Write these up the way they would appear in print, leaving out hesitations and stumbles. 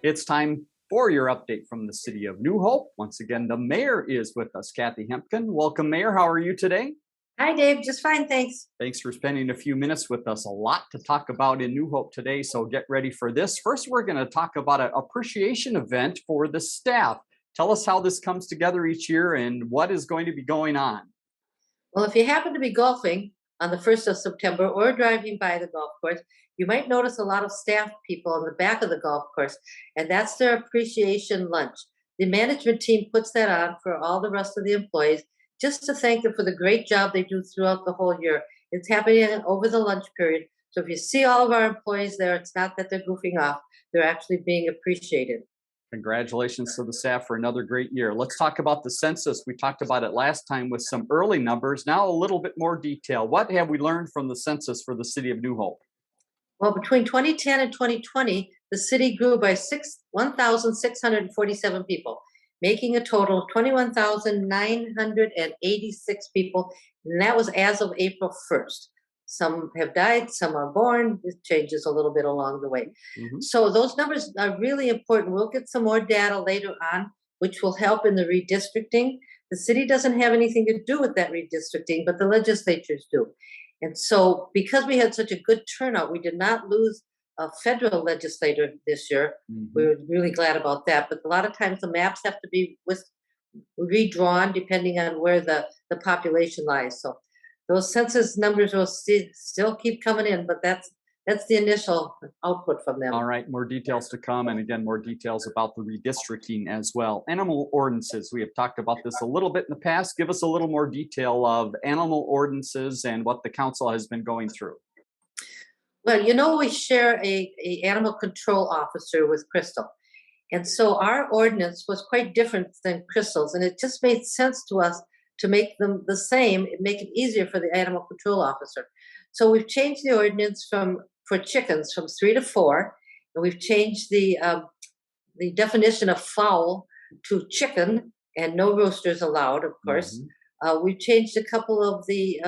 It's time for your update from the city of New Hope. Once again, the mayor is with us, Kathi Hemken. Welcome, Mayor. How are you today? Hi, Dave. Just fine, thanks. Thanks for spending a few minutes with us. A lot to talk about in New Hope today, so get ready for this. First, we're going to talk about an appreciation event for the staff. Tell us how this comes together each year and what is going to be going on. Well, if you happen to be golfing on the 1st of September or driving by the golf course, you might notice a lot of staff people on the back of the golf course, and that's their appreciation lunch. The management team puts that on for all the rest of the employees just to thank them for the great job they do throughout the whole year. It's happening over the lunch period. So if you see all of our employees there, it's not that they're goofing off. They're actually being appreciated. Congratulations to the staff for another great year. Let's talk about the census. We talked about it last time with some early numbers. Now a little bit more detail. What have we learned from the census for the city of New Hope? Well, between 2010 and 2020, the city grew by 1,647 people, making a total of 21,986 people, and that was as of April 1st. Some have died, some are born. It changes a little bit along the way. So those numbers are really important. We'll get some more data later on, which will help in the redistricting. The city doesn't have anything to do with that redistricting, but the legislatures do. And so because we had such a good turnout, we did not lose a federal legislator this year. We were really glad about that. But a lot of times the maps have to be redrawn depending on where the population lies. So those census numbers will still keep coming in, but that's the initial output from them. All right, more details to come, and again, more details about the redistricting as well. Animal ordinances, we have talked about this a little bit in the past. Give us a little more detail of animal ordinances and what the council has been going through. Well, we share a animal control officer with Crystal. And so our ordinance was quite different than Crystal's, and it just made sense to us to make them the same, make it easier for the animal control officer. So we've changed the ordinance for chickens from 3 to 4, and we've changed the definition of fowl to chicken, and no roosters allowed, of course. We've changed a couple of the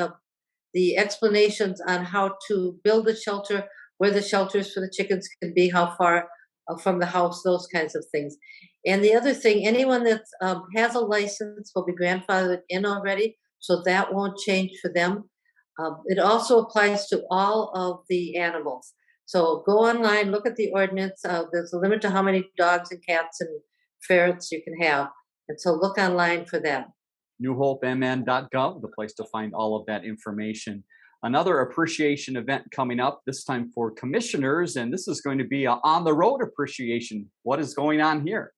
explanations on how to build a shelter, where the shelters for the chickens can be, how far from the house, those kinds of things. And the other thing, anyone that has a license will be grandfathered in already, so that won't change for them. It also applies to all of the animals. So go online, look at the ordinance. There's a limit to how many dogs and cats and ferrets you can have. And so look online for that. newhopemn.gov, the place to find all of that information. Another appreciation event coming up, this time for commissioners, and this is going to be an on-the-road appreciation. What is going on here?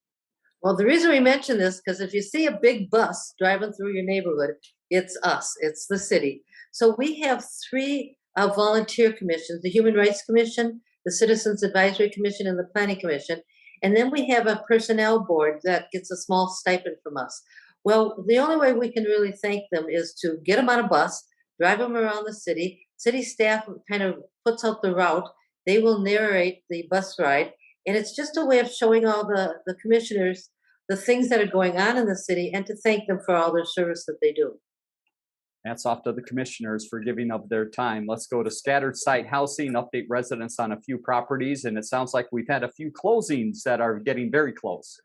Well, the reason we mention this, because if you see a big bus driving through your neighborhood, it's us, it's the city. So we have 3 volunteer commissions, the Human Rights Commission, the Citizens Advisory Commission, and the Planning Commission. And then we have a personnel board that gets a small stipend from us. Well, the only way we can really thank them is to get them on a bus, drive them around the city. City staff kind of puts out the route. They will narrate the bus ride. And it's just a way of showing all the commissioners the things that are going on in the city and to thank them for all their service that they do. Hats off to the commissioners for giving up their time. Let's go to scattered site housing, update residents on a few properties. And it sounds like we've had a few closings that are getting very close.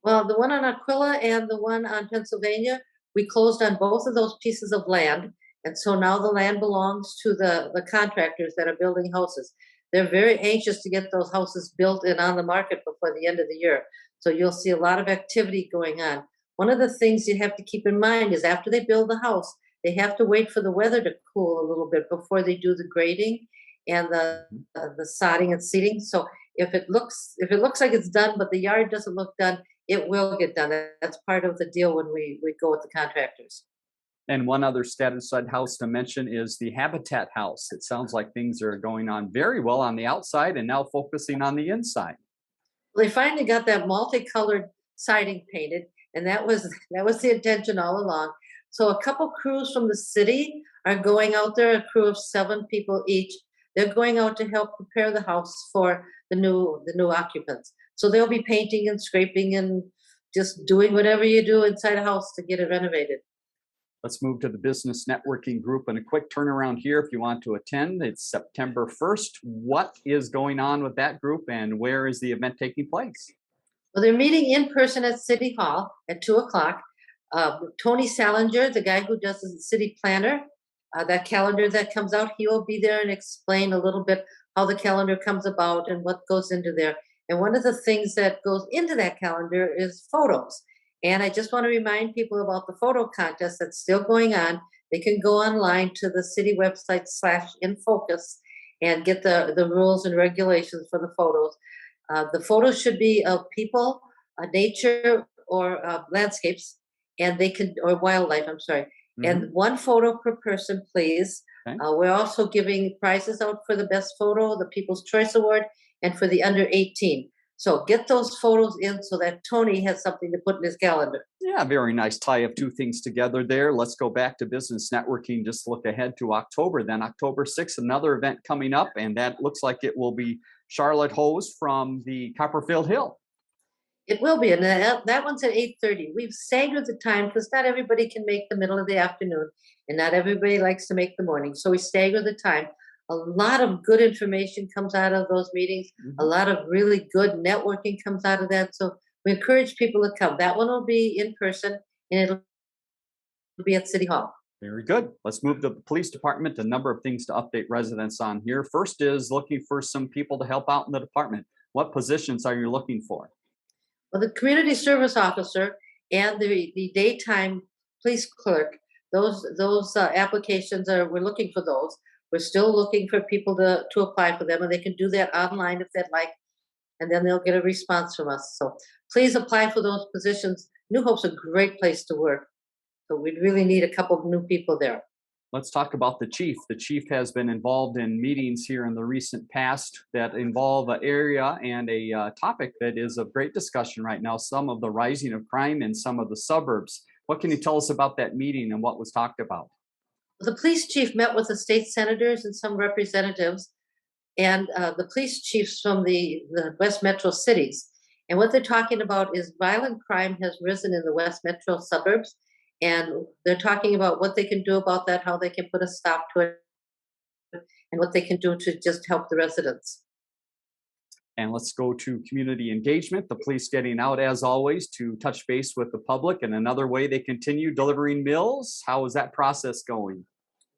Well, the one on Aquila and the one on Pennsylvania, we closed on both of those pieces of land. And so now the land belongs to the contractors that are building houses. They're very anxious to get those houses built and on the market before the end of the year. So you'll see a lot of activity going on. One of the things you have to keep in mind is after they build the house, they have to wait for the weather to cool a little bit before they do the grading and the sodding and seeding. So if it looks like it's done, but the yard doesn't look done, it will get done. That's part of the deal when we go with the contractors. And one other status side house to mention is the Habitat House. It sounds like things are going on very well on the outside and now focusing on the inside. Well, they finally got that multicolored siding painted, and that was the intention all along. So a couple crews from the city are going out there, a crew of 7 people each. They're going out to help prepare the house for the new occupants. So they'll be painting and scraping and just doing whatever you do inside a house to get it renovated. Let's move to the business networking group and a quick turnaround here if you want to attend. It's September 1st. What is going on with that group and where is the event taking place? Well, they're meeting in person at City Hall at 2 o'clock. Tony Salinger, the guy who does the city planner, that calendar that comes out, he will be there and explain a little bit how the calendar comes about and what goes into there. And one of the things that goes into that calendar is photos. And I just want to remind people about the photo contest that's still going on. They can go online to the city website /infocus and get the rules and regulations for the photos. The photos should be of people, nature, or landscapes, and they can, or wildlife, I'm sorry. And one photo per person, please. Okay. We're also giving prizes out for the best photo, the People's Choice Award, and for the under 18. So get those photos in so that Tony has something to put in his calendar. Yeah, very nice tie of two things together there. Let's go back to business networking. Just look ahead to October. Then October 6th, another event coming up, and that looks like it will be Charlotte Hose from the Copperfield Hill. It will be, and that one's at 8:30. We've staggered the time because not everybody can make the middle of the afternoon, and not everybody likes to make the morning. So we stagger the time. A lot of good information comes out of those meetings. A lot of really good networking comes out of that. So we encourage people to come. That one will be in person, and it'll be at City Hall. Very good. Let's move to the police department. A number of things to update residents on here. First is looking for some people to help out in the department. What positions are you looking for? Well, the community service officer and the daytime police clerk, those applications we're looking for those. We're still looking for people to apply for them, and they can do that online if they'd like, and then they'll get a response from us. So please apply for those positions. New Hope's a great place to work, so we really need a couple of new people there. Let's talk about the chief. The chief has been involved in meetings here in the recent past that involve an area and a topic that is of great discussion right now, some of the rising of crime in some of the suburbs. What can you tell us about that meeting and what was talked about? The police chief met with the state senators and some representatives and the police chiefs from the West Metro cities. And what they're talking about is violent crime has risen in the West Metro suburbs. And they're talking about what they can do about that, how they can put a stop to it, and what they can do to just help the residents. And let's go to community engagement. The police getting out, as always, to touch base with the public. And another way they continue delivering meals. How is that process going?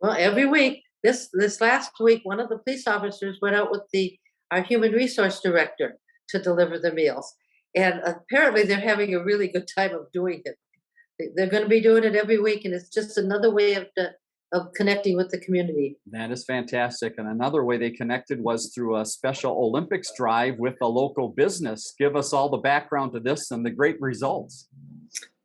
Well, every week, this last week, one of the police officers went out with our human resource director to deliver the meals. And apparently they're having a really good time of doing it. They're going to be doing it every week, and it's just another way of connecting with the community. That is fantastic. And another way they connected was through a special Olympics drive with a local business. Give us all the background to this and the great results.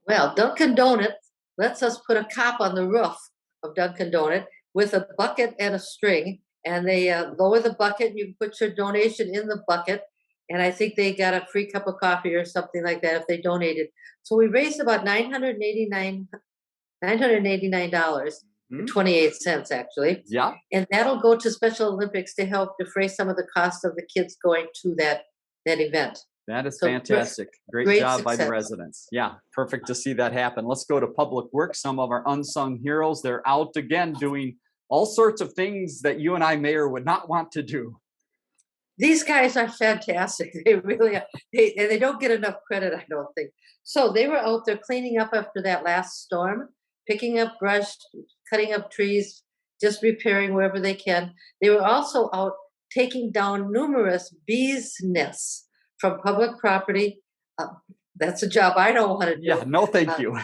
Well, Dunkin' Donuts lets us put a cop on the roof of Dunkin' Donut with a bucket and a string, and they lower the bucket, and you can put your donation in the bucket. And I think they got a free cup of coffee or something like that if they donated. So we raised about $989 $28 actually. Yeah. And that'll go to Special Olympics to help defray some of the cost of the kids going to that event. That is fantastic. Great job success by the residents. Yeah, perfect to see that happen. Let's go to Public Works. Some of our unsung heroes. They're out again doing all sorts of things that you and I, Mayor, would not want to do. These guys are fantastic. They really are. They don't get enough credit, I don't think. So they were out there cleaning up after that last storm, picking up brush, cutting up trees, just repairing wherever they can. They were also out taking down numerous bees' nests from public property. That's a job I don't want to do. Yeah, no thank you.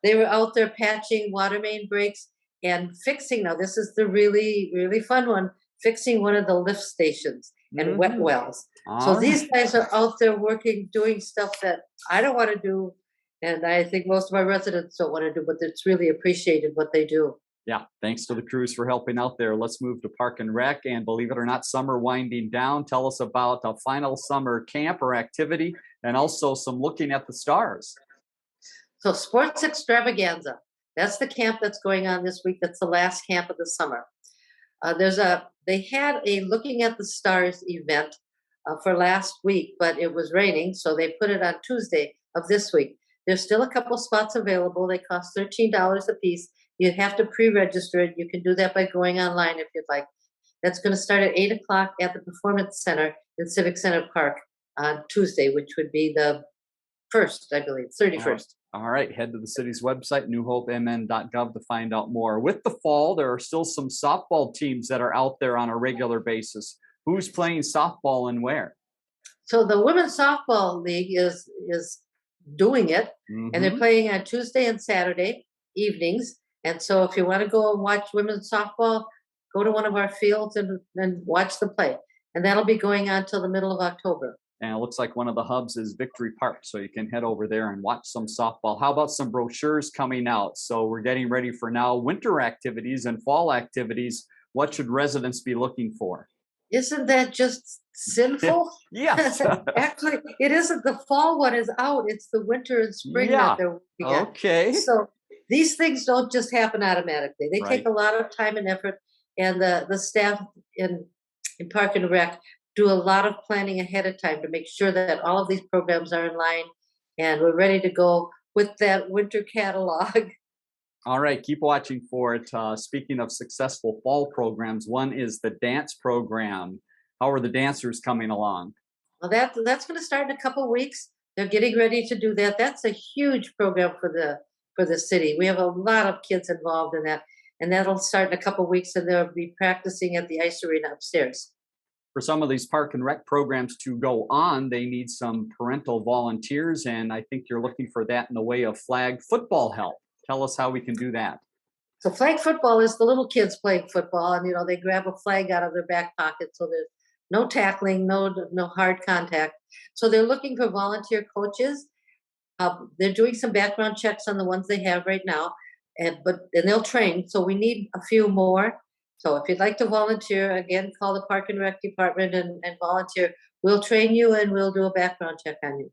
They were out there patching water main breaks and fixing, now this is the really, really fun one, fixing one of the lift stations and wet wells. So these guys are out there working, doing stuff that I don't want to do, and I think most of our residents don't want to do, but it's really appreciated what they do. Yeah, thanks to the crews for helping out there. Let's move to Park and Rec, and believe it or not, summer winding down. Tell us about a final summer camp or activity, and also some looking at the stars. So Sports Extravaganza, that's the camp that's going on this week. That's the last camp of the summer. They had a Looking at the Stars event for last week, but it was raining, so they put it on Tuesday of this week. There's still a couple spots available. They cost $13 a piece. You have to pre-register it. You can do that by going online if you'd like. That's going to start at 8 o'clock at the Performance Center in Civic Center Park on Tuesday, which would be the 1st, I believe, 31st. All right, head to the city's website, newhopemn.gov, to find out more. With the fall, there are still some softball teams that are out there on a regular basis. Who's playing softball and where? So the Women's Softball League is doing it, and they're playing on Tuesday and Saturday evenings. And so if you want to go and watch women's softball, go to one of our fields and watch the play. And that'll be going on till the middle of October. And it looks like one of the hubs is Victory Park, so you can head over there and watch some softball. How about some brochures coming out? So we're getting ready for now winter activities and fall activities. What should residents be looking for? Isn't that just sinful? Yes. Actually, it isn't. The fall one is out. It's the winter and spring that they're working on. Okay. So these things don't just happen automatically. They take a lot of time and effort, and the staff in Park and Rec do a lot of planning ahead of time to make sure that all of these programs are in line and we're ready to go with that winter catalog. All right, keep watching for it. Speaking of successful fall programs, one is the dance program. How are the dancers coming along? Well, that's going to start in a couple of weeks. They're getting ready to do that. That's a huge program for the city. We have a lot of kids involved in that, and that'll start in a couple of weeks, and they'll be practicing at the ice arena upstairs. For some of these park and rec programs to go on, they need some parental volunteers, and I think you're looking for that in the way of flag football help. Tell us how we can do that. So flag football is the little kids playing football, and they grab a flag out of their back pocket, so there's no tackling, no hard contact. So they're looking for volunteer coaches. They're doing some background checks on the ones they have right now, and they'll train. So we need a few more. So if you'd like to volunteer, again, call the Park and Rec department and volunteer. We'll train you and we'll do a background check on you.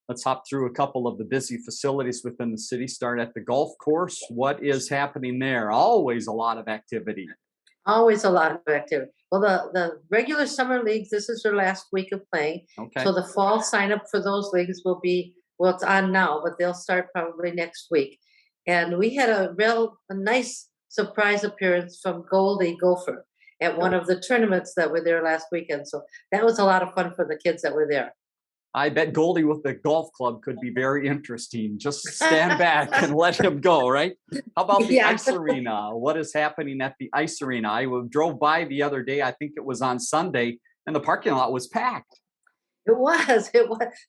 Let's hop through a couple of the busy facilities within the city. Start at the golf course. What is happening there? Always a lot of activity. Always a lot of activity. Well, the regular summer leagues, this is their last week of playing. Okay. So the fall sign up for those leagues will be, well, it's on now, but they'll start probably next week. And we had a nice surprise appearance from Goldie Gopher at one of the tournaments that were there last weekend. So that was a lot of fun for the kids that were there. I bet Goldie with the golf club could be very interesting. Just stand back and let him go, right? How about the ice arena? What is happening at the ice arena? I drove by the other day, I think it was on Sunday, and the parking lot was packed. It was.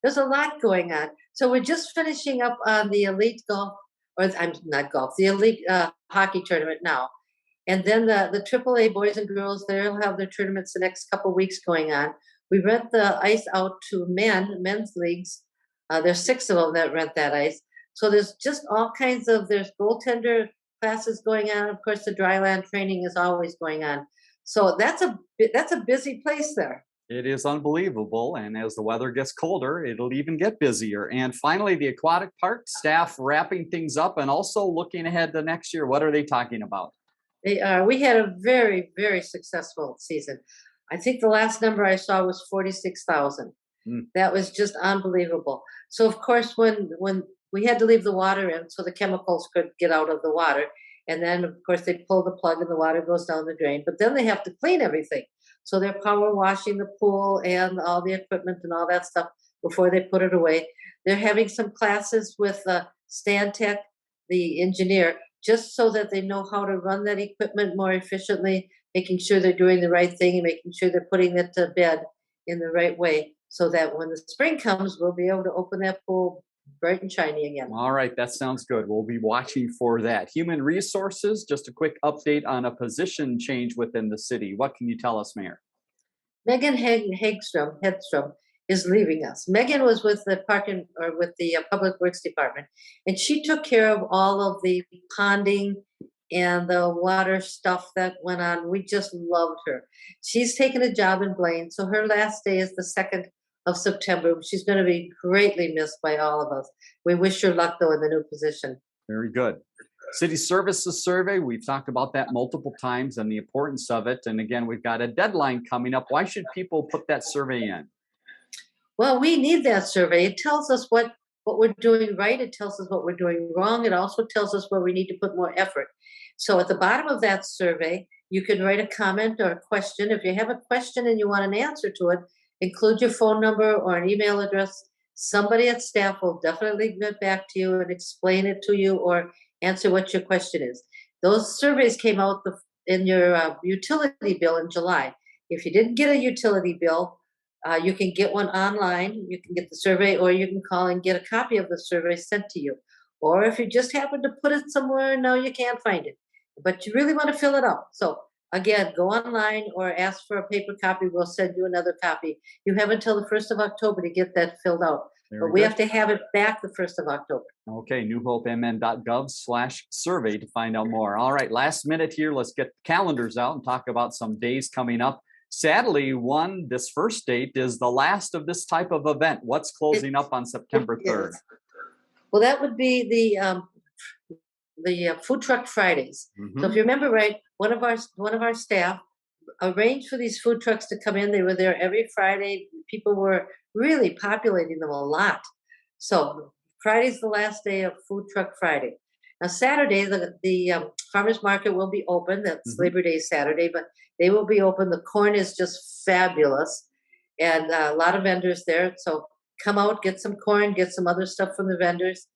There's a lot going on. So we're just finishing up on the elite golf, or I'm not golf, the elite hockey tournament now. And then the AAA boys and girls, they'll have their tournaments the next couple of weeks going on. We rent the ice out to men's leagues. There's 6 of them that rent that ice. So there's just all kinds there's goaltender classes going on. Of course, the dryland training is always going on. So that's a busy place there. It is unbelievable. And as the weather gets colder, it'll even get busier. And finally, the aquatic park staff wrapping things up and also looking ahead to next year. What are they talking about? We had a very, very successful season. I think the last number I saw was 46,000. That was just unbelievable. So of course, when we had to leave the water in so the chemicals could get out of the water, and then of course they pull the plug and the water goes down the drain, but then they have to clean everything. So they're power washing the pool and all the equipment and all that stuff before they put it away. They're having some classes with Stan Tech, the engineer, just so that they know how to run that equipment more efficiently, making sure they're doing the right thing and making sure they're putting it to bed in the right way so that when the spring comes, we'll be able to open that pool bright and shiny again. All right, that sounds good. We'll be watching for that. Human resources, just a quick update on a position change within the city. What can you tell us, Mayor? Megan Hedstrom is leaving us. Megan was with the Public Works Department, and she took care of all of the ponding and the water stuff that went on. We just loved her. She's taken a job in Blaine, so her last day is the 2nd of September. She's going to be greatly missed by all of us. We wish her luck, though, in the new position. Very good. City Services Survey, we've talked about that multiple times and the importance of it. And again, we've got a deadline coming up. Why should people put that survey in? Well, we need that survey. It tells us what what we're doing right. It tells us what we're doing wrong. It also tells us where we need to put more effort. So at the bottom of that survey, you can write a comment or a question. If you have a question and you want an answer to it, include your phone number or an email address. Somebody at staff will definitely get back to you and explain it to you or answer what your question is. Those surveys came out in your utility bill in July. If you didn't get a utility bill, you can get one online. You can get the survey, or you can call and get a copy of the survey sent to you. Or if you just happen to put it somewhere, no, you can't find it, but you really want to fill it out. So again, go online or ask for a paper copy. We'll send you another copy. You have until the 1st of October to get that filled out. But we have to have it back the 1st of October. Okay, newhopemn.gov/survey to find out more. All right, last minute here. Let's get calendars out and talk about some days coming up. Sadly, this first date is the last of this type of event. What's closing up on September 3rd? Well, that would be the Food Truck Fridays. So if you remember right, one of our staff arranged for these food trucks to come in. They were there every Friday. People were really populating them a lot. So Friday's the last day of Food Truck Friday. Now Saturday, the farmers market will be open. That's Labor Day Saturday, but they will be open. The corn is just fabulous, and a lot of vendors there. So come out, get some corn, get some other stuff from the vendors.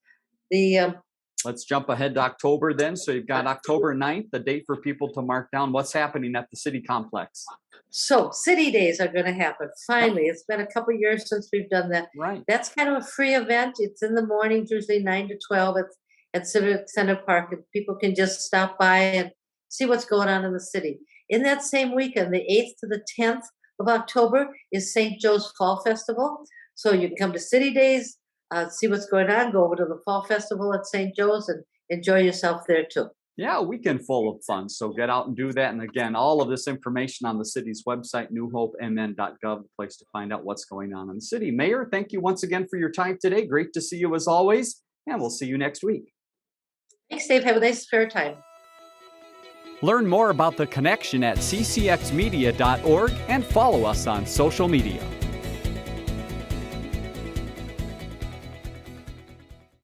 Let's jump ahead to October then. So you've got October 9th, the date for people to mark down what's happening at the city complex. So City Days are going to happen. Finally, it's been a couple years since we've done that. Right. That's kind of a free event. It's in the morning, usually 9 to 12 at Civic Center Park, and people can just stop by and see what's going on in the city. In that same weekend, the 8th to the 10th of October, is St. Joe's Fall Festival. So you can come to City Days, see what's going on, go over to the Fall Festival at St. Joe's and enjoy yourself there too. Yeah, a weekend full of fun. So get out and do that. And again, all of this information on the city's website, newhopemn.gov, the place to find out what's going on in the city. Mayor, thank you once again for your time today. Great to see you as always. And we'll see you next week. Thanks, Dave. Have a nice spare time. Learn more about The Connection at ccxmedia.org and follow us on social media.